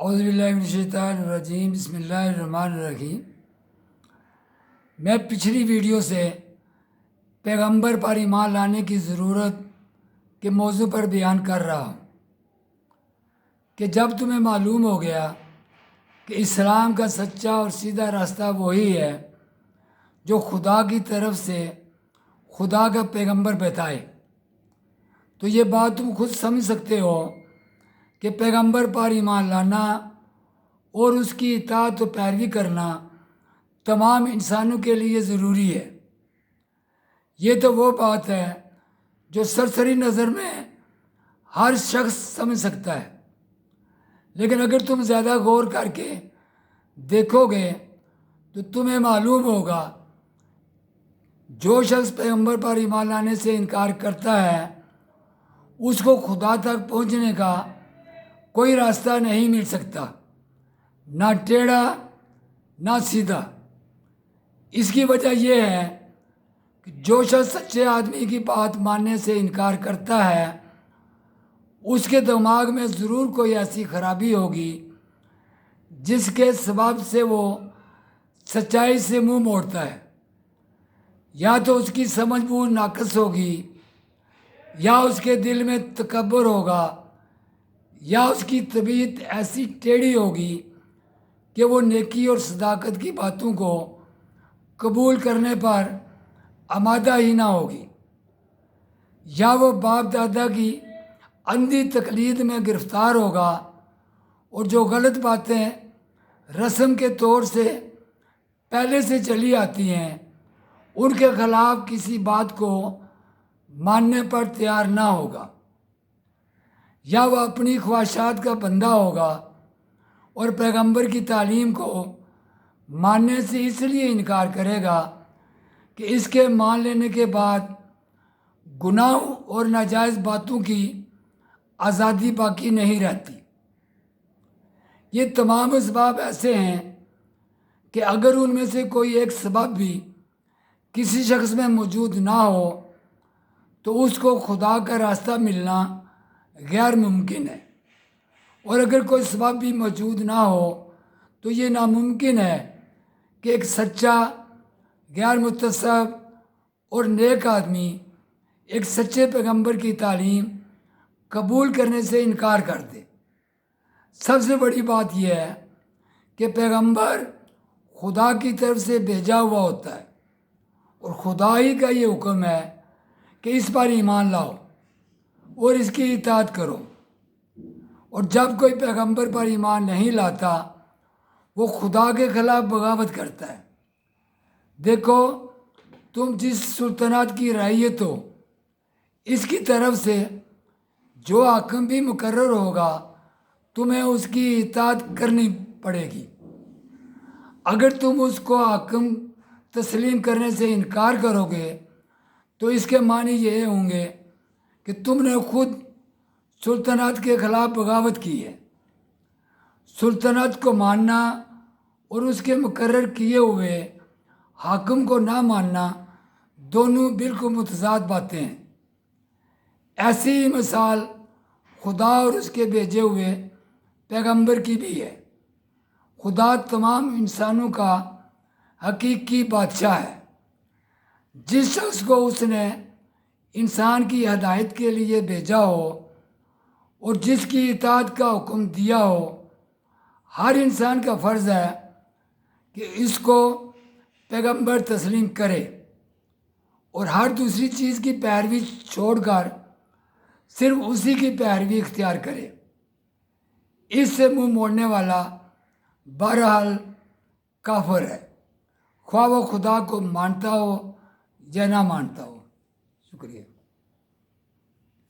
اعوذ باللہ من الشیطان الرجیم بسم اللہ الرحمن الرحیم۔ میں پچھلی ویڈیو سے پیغمبر پر ایمان لانے کی ضرورت کے موضوع پر بیان کر رہا ہوں کہ جب تمہیں معلوم ہو گیا کہ اسلام کا سچا اور سیدھا راستہ وہی ہے جو خدا کی طرف سے خدا کا پیغمبر بتائے، تو یہ بات تم خود سمجھ سکتے ہو کہ پیغمبر پر ایمان لانا اور اس کی اطاعت و پیروی کرنا تمام انسانوں کے لیے ضروری ہے۔ یہ تو وہ بات ہے جو سرسری نظر میں ہر شخص سمجھ سکتا ہے، لیکن اگر تم زیادہ غور کر کے دیکھو گے تو تمہیں معلوم ہوگا جو شخص پیغمبر پر ایمان لانے سے انکار کرتا ہے اس کو خدا تک پہنچنے کا کوئی راستہ نہیں مل سکتا، نہ ٹیڑھا نہ سیدھا۔ اس کی وجہ یہ ہے کہ جو شخص سچے آدمی کی بات ماننے سے انکار کرتا ہے اس کے دماغ میں ضرور کوئی ایسی خرابی ہوگی جس کے سبب سے وہ سچائی سے منہ موڑتا ہے۔ یا تو اس کی سمجھ بوجھ ناقص ہوگی، یا اس کے دل میں تکبر ہوگا، یا اس کی طبیعت ایسی ٹیڑھی ہوگی کہ وہ نیکی اور صداقت کی باتوں کو قبول کرنے پر آمادہ ہی نہ ہوگی، یا وہ باپ دادا کی اندھی تقلید میں گرفتار ہوگا اور جو غلط باتیں رسم کے طور سے پہلے سے چلی آتی ہیں ان کے خلاف کسی بات کو ماننے پر تیار نہ ہوگا، یا وہ اپنی خواہشات کا بندہ ہوگا اور پیغمبر کی تعلیم کو ماننے سے اس لیے انکار کرے گا کہ اس کے مان لینے کے بعد گناہوں اور ناجائز باتوں کی آزادی باقی نہیں رہتی۔ یہ تمام اسباب ایسے ہیں کہ اگر ان میں سے کوئی ایک سبب بھی کسی شخص میں موجود نہ ہو تو اس کو خدا کا راستہ ملنا غیر ممکن ہے، اور اگر کوئی سبب بھی موجود نہ ہو تو یہ ناممکن ہے کہ ایک سچا غیر متعصب اور نیک آدمی ایک سچے پیغمبر کی تعلیم قبول کرنے سے انکار کر دے۔ سب سے بڑی بات یہ ہے کہ پیغمبر خدا کی طرف سے بھیجا ہوا ہوتا ہے، اور خدا ہی کا یہ حکم ہے کہ اس پر ایمان لاؤ اور اس کی اطاعت کرو، اور جب کوئی پیغمبر پر ایمان نہیں لاتا وہ خدا کے خلاف بغاوت کرتا ہے۔ دیکھو، تم جس سلطنت کی رعیت ہو اس کی طرف سے جو حاکم بھی مقرر ہوگا تمہیں اس کی اطاعت کرنی پڑے گی۔ اگر تم اس کو حاکم تسلیم کرنے سے انکار کرو گے تو اس کے معنی یہ ہوں گے کہ تم نے خود سلطنت کے خلاف بغاوت کی ہے۔ سلطنت کو ماننا اور اس کے مقرر کیے ہوئے حاکم کو نہ ماننا دونوں بالکل متضاد باتیں ہیں۔ ایسی ہی مثال خدا اور اس کے بھیجے ہوئے پیغمبر کی بھی ہے۔ خدا تمام انسانوں کا حقیقی بادشاہ ہے۔ جس شخص کو اس نے انسان کی ہدایت کے لیے بھیجا ہو اور جس کی اطاعت کا حکم دیا ہو، ہر انسان کا فرض ہے کہ اس کو پیغمبر تسلیم کرے اور ہر دوسری چیز کی پیروی چھوڑ کر صرف اسی کی پیروی اختیار کرے۔ اس سے منہ موڑنے والا بہرحال کافر ہے، خواہ وہ خدا کو مانتا ہو یا نہ مانتا ہو۔ شکریہ۔